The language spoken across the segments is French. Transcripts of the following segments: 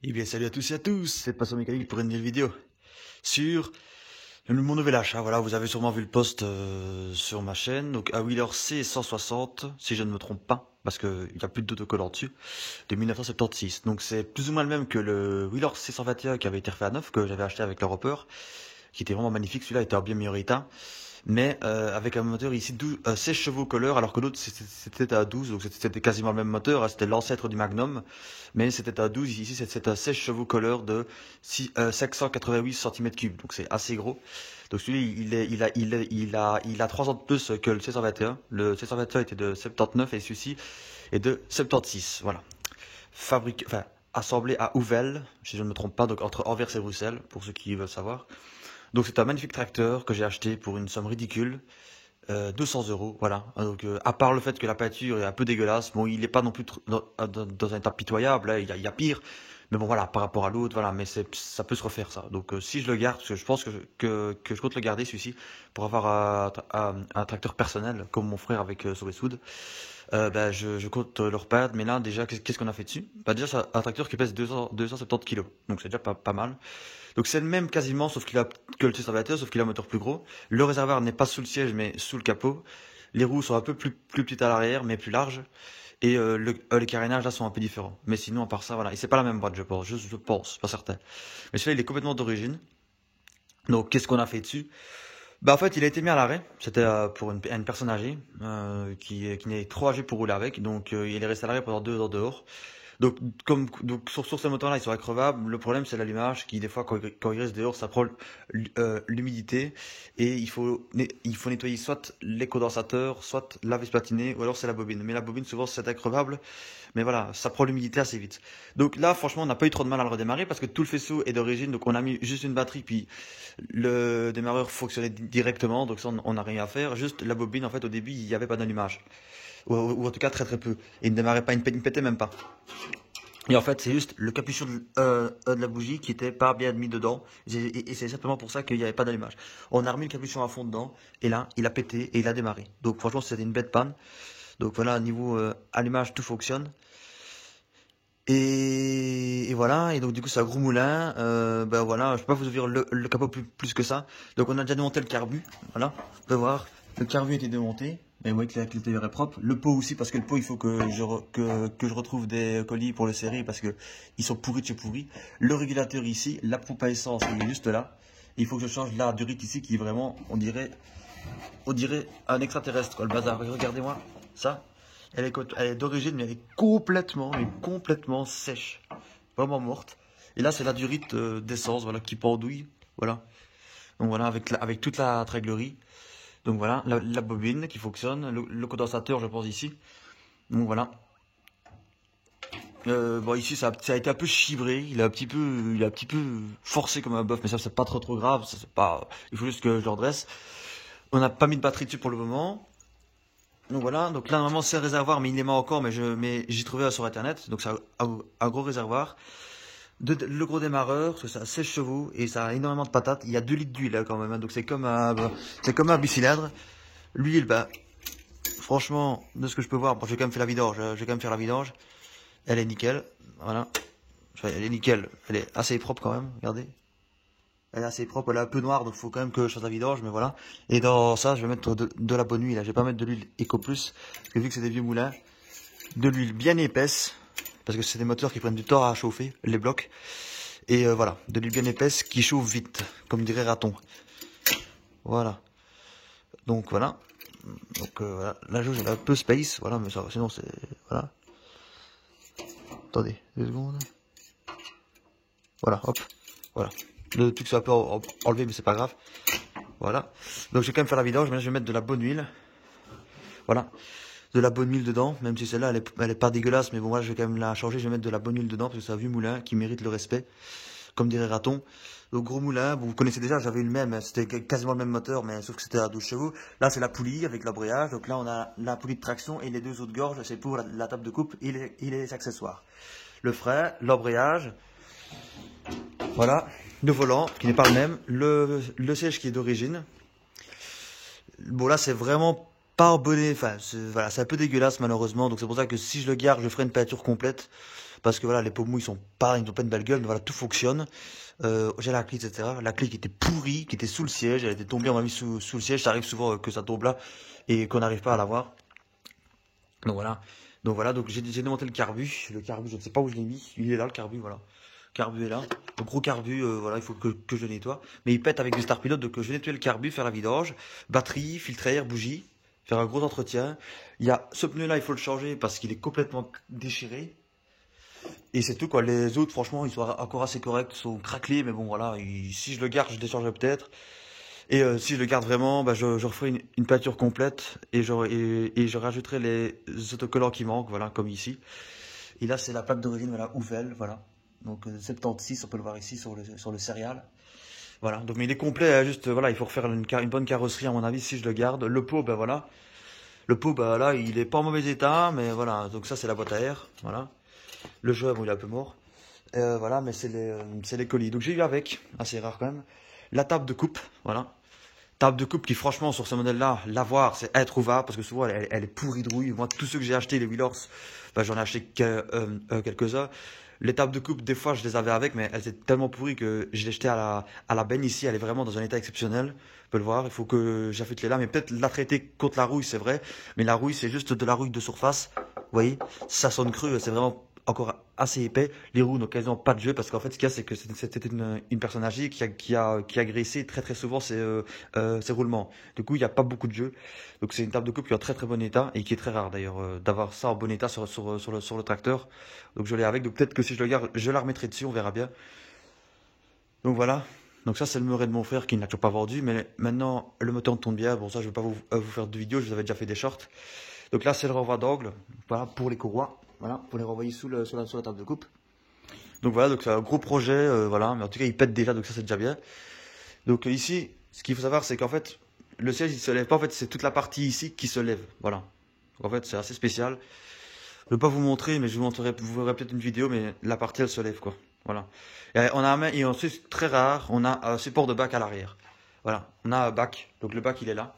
Eh bien, salut à tous et à tous, c'est Passion Mécanique pour une nouvelle vidéo sur mon nouvel achat. Voilà, vous avez sûrement vu le post sur ma chaîne. Donc, un Wheeler C160, si je ne me trompe pas, parce qu'il n'y a plus d'autocollant dessus, de 1976. Donc, c'est plus ou moins le même que le Wheeler C121 qui avait été refait à neuf, que j'avais acheté avec l'Europer, qui était vraiment magnifique. Celui-là était en bien meilleur état. Mais avec un moteur ici 16 chevaux colère, alors que l'autre c'était à 12, donc c'était quasiment le même moteur, hein, c'était l'ancêtre du Magnum, mais c'était à 12, ici c'est un 16 chevaux colère de 588 cm3, donc c'est assez gros. Donc celui-là, il a 3 ans de plus que le 621. Le 621 était de 79 et celui-ci est de 76, voilà. Assemblé à Ouvel, si je ne me trompe pas, donc entre Anvers et Bruxelles, pour ceux qui veulent savoir. Donc c'est un magnifique tracteur que j'ai acheté pour une somme ridicule, 200 euros, voilà. Donc à part le fait que la peinture est un peu dégueulasse, bon il n'est pas non plus dans un état pitoyable, hein, il y a pire, mais bon voilà par rapport à l'autre, voilà, mais ça peut se refaire ça. Donc si je le garde, parce que je pense que je compte le garder celui-ci pour avoir un tracteur personnel comme mon frère avec Sobesoud. Ben, je compte le repeindre, mais là déjà qu'est-ce qu'on a fait dessus? Bah déjà c'est un tracteur qui pèse 270 kilos, donc c'est déjà pas mal. Donc c'est le même quasiment, sauf qu'il a que le T121, sauf qu'il a un moteur plus gros. Le réservoir n'est pas sous le siège, mais sous le capot. Les roues sont un peu plus petites à l'arrière, mais plus larges. Et les carénages là sont un peu différents. Mais sinon, à part ça, voilà. Et c'est pas la même boîte, je pense. Je pense, pas certain. Mais celui-là, il est complètement d'origine. Donc qu'est-ce qu'on a fait dessus? Bah en fait, il a été mis à l'arrêt. C'était pour une personne âgée qui n'est trop âgée pour rouler avec. Donc il est resté à l'arrêt pendant 2 heures dehors. Donc sur ces moteurs-là, ils sont increvables. Le problème, c'est l'allumage qui, des fois, quand il reste dehors, ça prend l'humidité. Et il faut nettoyer soit les condensateurs, soit la vis platinée, ou alors c'est la bobine. Mais la bobine, souvent, c'est increvable. Mais voilà, ça prend l'humidité assez vite. Donc là, franchement, on n'a pas eu trop de mal à le redémarrer parce que tout le faisceau est d'origine. Donc on a mis juste une batterie, puis le démarreur fonctionnait directement. Donc ça, on n'a rien à faire. Juste la bobine, en fait, au début, il n'y avait pas d'allumage. Ou en tout cas, très peu. Et il ne démarrait pas, il ne pétait même pas. Et en fait, c'est juste le capuchon de la bougie qui était pas bien mis dedans. Et c'est simplement pour ça qu'il n'y avait pas d'allumage. On a remis le capuchon à fond dedans. Et là, il a pété et il a démarré. Donc franchement, c'était une bête panne. Donc voilà, niveau allumage, tout fonctionne. Et voilà, et donc du coup c'est un gros moulin, ben voilà, je peux pas vous ouvrir le capot plus que ça. Donc on a déjà démonté le carbu, voilà, vous pouvez voir, le carbu a été démonté, mais vous voyez que l'intérieur est propre. Le pot aussi, parce que le pot il faut que je retrouve des colis pour le serrer, parce que ils sont pourris de chez pourris. Le régulateur ici, la pompe à essence il est juste là. Il faut que je change la durite ici qui est vraiment, on dirait un extraterrestre, quoi, le bazar. Regardez-moi ça. Elle est d'origine, mais elle est complètement sèche. Vraiment morte. Et là, c'est la durite d'essence, voilà, qui pendouille. Voilà. Donc voilà, avec toute la tréglerie. Donc voilà, la bobine qui fonctionne. Le condensateur, je pense, ici. Donc voilà. Bon, ici, ça a été un peu chibré. Il a un petit peu forcé comme un bœuf, mais ça, c'est pas trop grave. Ça, c'est pas, il faut juste que je le redresse. On n'a pas mis de batterie dessus pour le moment. Donc voilà, donc là normalement c'est un réservoir, mais il l'aimait encore, mais j'ai trouvé sur internet, donc c'est un gros réservoir. Le gros démarreur, parce que ça a 16 chevaux et ça a énormément de patates. Il y a 2 litres d'huile là quand même, hein, donc c'est comme un bicylindre. L'huile, bah franchement, de ce que je peux voir, bon, j'ai quand même fait la vidange, je vais quand même faire la vidange. Elle est nickel, voilà. Elle est nickel, elle est assez propre quand même, regardez. Elle est assez propre, elle est un peu noire, donc il faut quand même que je fasse la vidange, mais voilà. Et dans ça, je vais mettre de la bonne huile. Je vais pas mettre de l'huile Eco Plus, parce que vu que c'est des vieux moulins, de l'huile bien épaisse, parce que c'est des moteurs qui prennent du temps à chauffer, les blocs. Et voilà, de l'huile bien épaisse qui chauffe vite, comme dirait Raton. Voilà. Donc voilà. Donc voilà, la jauge elle est un peu space, voilà, mais ça, sinon c'est... Voilà. Attendez, 2 secondes. Voilà, hop. Voilà. Le truc soit un peu enlevé, mais c'est pas grave. Voilà. Donc je vais quand même faire la vidange, mais là je vais mettre de la bonne huile. Voilà. De la bonne huile dedans, même si celle-là elle est pas dégueulasse, mais bon voilà, je vais quand même la changer, je vais mettre de la bonne huile dedans, parce que c'est un vieux moulin qui mérite le respect, comme dirait Raton. Donc gros moulin, bon, vous connaissez déjà, j'avais eu le même, c'était quasiment le même moteur, mais sauf que c'était à 12 chevaux. Là c'est la poulie avec l'embrayage, donc là on a la poulie de traction et les 2 autres gorges, c'est pour la table de coupe et les accessoires. Le frein, l'embrayage, voilà, le volant qui n'est pas le même, le siège qui est d'origine. Bon là c'est vraiment pas en bonnet, enfin voilà, c'est un peu dégueulasse malheureusement, donc c'est pour ça que si je le garde je ferai une peinture complète, parce que voilà, les pommeaux, ils n'ont pas une belle gueule, mais voilà, tout fonctionne. J'ai la clé, etc. La clé qui était pourrie, qui était sous le siège, elle était tombée, on m'a mis sous le siège, ça arrive souvent que ça tombe là, et qu'on n'arrive pas à l'avoir. Donc voilà. Donc j'ai démonté le carbu. Le carbu, je ne sais pas où je l'ai mis. Il est là, le carbu, voilà. Le carbu est là. Le gros carbu, voilà, il faut que je le nettoie. Mais il pète avec du Star Pilot, donc je vais nettoyer le carbu, faire la vidange. Batterie, filtre à air, bougie. Faire un gros entretien. Il y a ce pneu-là, il faut le changer parce qu'il est complètement déchiré. Et c'est tout, quoi. Les autres, franchement, ils sont encore assez corrects, ils sont craquelés, mais bon, voilà. Si je le garde, je déchargerai peut-être. Et si je le garde vraiment, bah, je referai une peinture complète et je rajouterai les autocollants qui manquent, voilà, comme ici. Et là, c'est la plaque d'origine, voilà, Houvel, voilà. Donc 76, on peut le voir ici sur le céréal. Voilà, donc mais il est complet, hein, juste, voilà, il faut refaire une bonne carrosserie à mon avis si je le garde. Le pot, ben voilà. Le pot, bah là, il est pas en mauvais état, mais voilà, donc ça c'est la boîte à air, voilà. Le jeu, bon, il est un peu mort. Voilà, mais c'est les colis. Donc j'ai eu avec, assez rare quand même. La table de coupe, voilà. Table de coupe qui, franchement, sur ce modèle-là, l'avoir, c'est introuvable parce que souvent, elle est pourrie de rouille. Moi, tous ceux que j'ai achetés, les Wheelers, bah, j'en ai acheté quelques-uns. Les tables de coupe, des fois, je les avais avec, mais elles étaient tellement pourries que je l'ai jeté à la benne ici. Elle est vraiment dans un état exceptionnel. On peut le voir. Il faut que j'affûte les lames. Mais peut-être la traiter contre la rouille, c'est vrai. Mais la rouille, c'est juste de la rouille de surface. Vous voyez, ça sonne cru. C'est vraiment encore assez épais. Les roues n'ont quasiment pas de jeu parce qu'en fait, ce qu'il y a, c'est que c'était une personne âgée qui a graissé très très souvent ses roulements. Du coup, il n'y a pas beaucoup de jeu. Donc, c'est une table de coupe qui est en très très bon état et qui est très rare d'ailleurs d'avoir ça en bon état sur le tracteur. Donc, je l'ai avec. Donc, peut-être que si je le garde, je la remettrai dessus, on verra bien. Donc, voilà. Donc, ça, c'est le Murray de mon frère qui ne l'a toujours pas vendu. Mais maintenant, le moteur tourne bien. Bon, ça, je ne vais pas vous faire de vidéo. Je vous avais déjà fait des shorts. Donc, là, c'est le renvoi d'angle. Voilà, pour les courroies. Voilà, pour les renvoyer sur la table de coupe. Donc voilà, donc c'est un gros projet, voilà, mais en tout cas il pète déjà, donc ça c'est déjà bien. Donc ici, ce qu'il faut savoir, c'est qu'en fait, le siège il se lève pas, en fait c'est toute la partie ici qui se lève, voilà. Donc, en fait c'est assez spécial. Je vais pas vous montrer, mais je vous verrez peut-être une vidéo, mais la partie elle se lève quoi, voilà. Et ensuite très rare, on a un support de bac à l'arrière. Voilà, on a un bac, donc le bac il est là,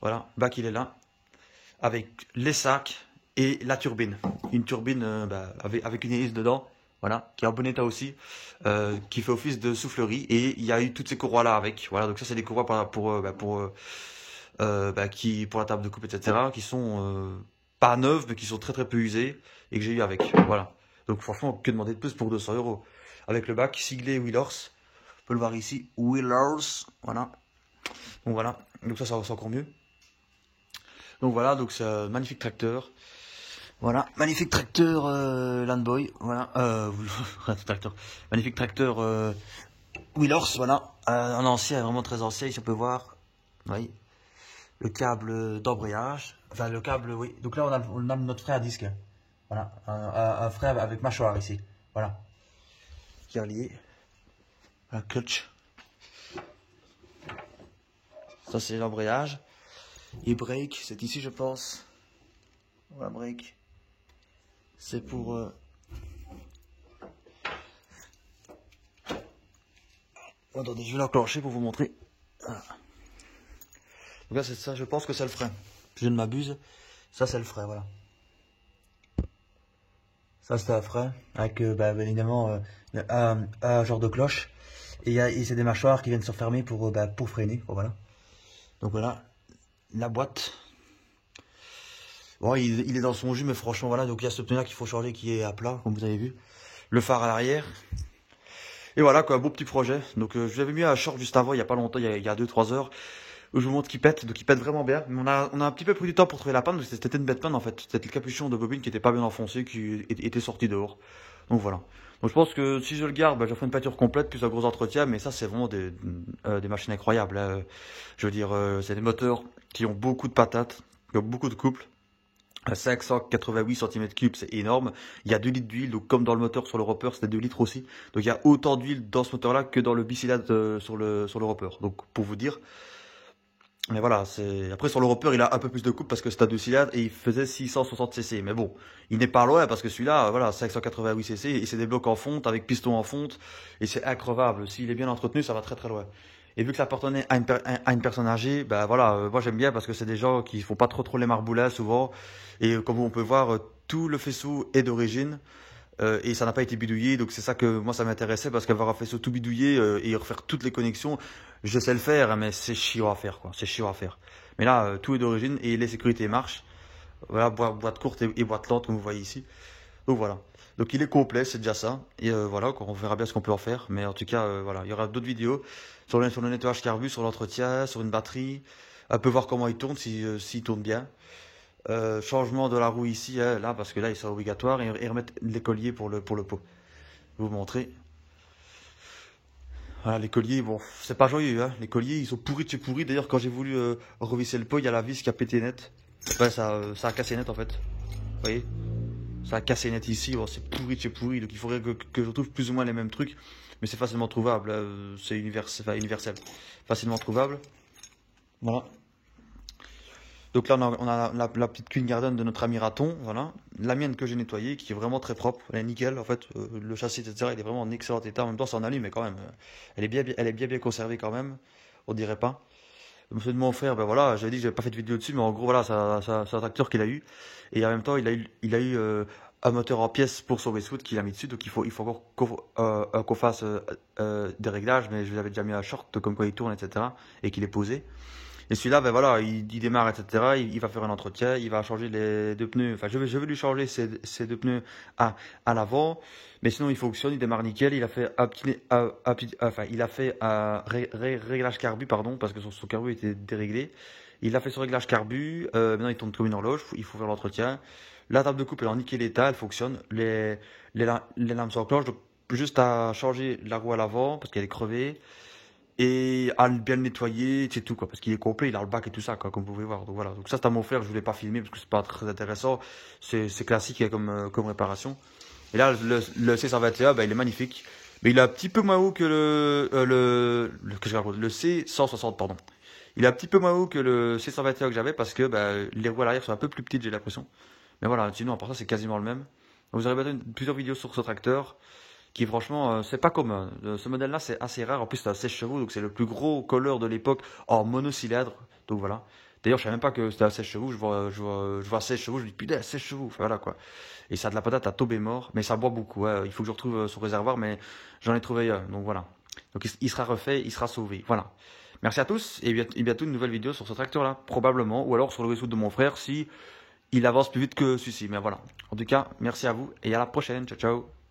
voilà, bac il est là, avec les sacs et la turbine. Une turbine bah, avec une hélice dedans, voilà, qui est en bon état aussi, qui fait office de soufflerie. Et il y a eu toutes ces courroies là avec. Voilà, donc ça c'est des courroies pour la table de coupe, etc. Qui sont pas neuves, mais qui sont très très peu usées et que j'ai eu avec. Voilà. Donc franchement, que demander de plus pour 200 €. Avec le bac siglé Wheelers, on peut le voir ici, Wheelers, voilà. Donc voilà, donc ça c'est encore mieux. Donc voilà, donc c'est un magnifique tracteur. Voilà, magnifique tracteur Landboy, voilà, tracteur, magnifique tracteur Wheelers, voilà, un ancien, vraiment très ancien, ici on peut voir, oui, le câble d'embrayage, enfin le câble, oui, donc là on a notre frein à disque, voilà, un frein avec mâchoire ici, voilà, qui est relié, un clutch, ça c'est l'embrayage, et brake, c'est ici je pense, voilà, brake. C'est pour... Attendez, je vais l'enclencher pour vous montrer. Voilà. Donc là, c'est ça, je pense que c'est le frein. Je ne m'abuse. Ça, c'est le frein, voilà. Ça, c'est un frein avec, bien évidemment, un genre de cloche. Et c'est des mâchoires qui viennent se fermer pour freiner. Voilà. Donc voilà, la boîte. Bon, il est dans son jus, mais franchement, voilà. Donc il y a ce pneu-là qu'il faut changer qui est à plat, comme vous avez vu. Le phare à l'arrière. Et voilà, quoi, un beau petit projet. Donc je vous avais mis un short juste avant, il n'y a pas longtemps, il y a 2-3 heures, où je vous montre qu'il pète. Donc il pète vraiment bien. Mais on a un petit peu pris du temps pour trouver la panne, parce que c'était une bête panne en fait. C'était le capuchon de bobine qui était pas bien enfoncé, qui était sorti dehors. Donc voilà. Donc je pense que si je le garde, je ferai une peinture complète, plus un gros entretien, mais ça c'est vraiment des machines incroyables, hein. Je veux dire, c'est des moteurs qui ont beaucoup de patates, qui ont beaucoup de couple. 588 cm3, c'est énorme. Il y a 2 litres d'huile, donc comme dans le moteur sur le roper, c'était 2 litres aussi. Donc il y a autant d'huile dans ce moteur-là que dans le bicylindre sur le roper. Donc pour vous dire. Mais voilà, après sur le roper, il a un peu plus de couple parce que c'est un 2 cylindres et il faisait 660 cc. Mais bon, il n'est pas loin parce que celui-là, voilà, 588 cc et c'est des blocs en fonte avec piston en fonte et c'est increvable. S'il est bien entretenu, ça va très très loin. Et vu que ça appartenait à une personne âgée, ben voilà, moi j'aime bien parce que c'est des gens qui font pas trop les marboulins souvent. Et comme on peut voir, tout le faisceau est d'origine. Et ça n'a pas été bidouillé, donc c'est ça que moi ça m'intéressait, parce qu'avoir fait ça tout bidouiller et refaire toutes les connexions, je sais le faire, hein, mais c'est chiant à faire, quoi. C'est chiant à faire. Mais là, tout est d'origine et les sécurités marchent. Voilà, boîte courte et boîte lente, comme vous voyez ici. Donc voilà. Donc il est complet, c'est déjà ça. Et voilà, quoi, on verra bien ce qu'on peut en faire. Mais en tout cas, voilà, il y aura d'autres vidéos sur le nettoyage carbu, sur l'entretien, sur une batterie. Un peu voir comment il tourne, s'il tourne bien. Changement de la roue ici, hein, là, parce que là, il sera obligatoire. Et remettre les colliers pour le pot. Je vais vous montrer. Voilà, les colliers, bon, c'est pas joyeux, hein. Les colliers, ils sont pourris de chez pourris. D'ailleurs, quand j'ai voulu revisser le pot, il y a la vis qui a pété net. Ouais, ça a cassé net en fait. Vous voyez? Ça a cassé net ici, bon, c'est pourri de chez pourri, donc il faudrait que je retrouve plus ou moins les mêmes trucs, mais c'est facilement trouvable, c'est enfin, universel, facilement trouvable. Voilà. Donc là, on a la petite Queen Garden de notre ami Raton, voilà. La mienne que j'ai nettoyée, qui est vraiment très propre, elle est nickel, en fait, le châssis, etc., il est vraiment en excellent état, en même temps, c'est en allume, mais quand même, elle est bien conservée quand même, on dirait pas. Monsieur de mon frère, ben voilà, j'avais dit que j'avais pas fait de vidéo dessus, mais en gros, voilà, c'est un tracteur qu'il a eu. Et en même temps, il a eu un moteur en pièces pour son Westwood qu'il a mis dessus. Donc il faut encore qu'on fasse des réglages, mais je lui avais déjà mis un short, comme quoi il tourne, etc. Et qu'il est posé. Et celui-là, ben voilà, il démarre, etc. Il va faire un entretien, il va changer les deux pneus. Enfin, je vais lui changer ces deux pneus à l'avant. Mais sinon, il fonctionne, il démarre nickel. Il a fait enfin, il a fait un réglage carbu, pardon, parce que son carbu était déréglé. Il a fait son réglage carbu. Maintenant, il tourne comme une horloge. Il faut faire l'entretien. La table de coupe, elle est en nickel état, elle fonctionne. Les lames s'enclenchent. Donc, juste à changer la roue à l'avant, parce qu'elle est crevée et à bien le nettoyer, c'est tout quoi, parce qu'il est complet, il a le bac et tout ça quoi, comme vous pouvez voir. Donc voilà, donc ça c'est à mon frère, je voulais pas filmer parce que c'est pas très intéressant, c'est classique hein, comme réparation. Et là le C121, bah, il est magnifique, mais il est un petit peu moins haut que que je raconte, le C160 pardon. Il est un petit peu moins haut que le C121 que j'avais parce que bah, les roues à l'arrière sont un peu plus petites j'ai l'impression. Mais voilà, sinon à part ça c'est quasiment le même. Vous aurez bientôt plusieurs vidéos sur ce tracteur qui franchement, c'est pas commun. Ce modèle-là, c'est assez rare. En plus, c'est un 16 chevaux, donc c'est le plus gros colleur de l'époque en monocylindre. Donc voilà. D'ailleurs, je savais même pas que c'était un 16 chevaux. Je vois 16 chevaux, je dis putain, 16 chevaux. Enfin, voilà quoi. Et ça a de la patate à tomber mort, mais ça boit beaucoup. Ouais. Il faut que je retrouve son réservoir, mais j'en ai trouvé un. Donc voilà. Donc il sera refait, il sera sauvé. Voilà. Merci à tous et bientôt une nouvelle vidéo sur ce tracteur-là, probablement, ou alors sur le Westwood de mon frère si il avance plus vite que celui-ci. Mais voilà. En tout cas, merci à vous et à la prochaine. Ciao, ciao.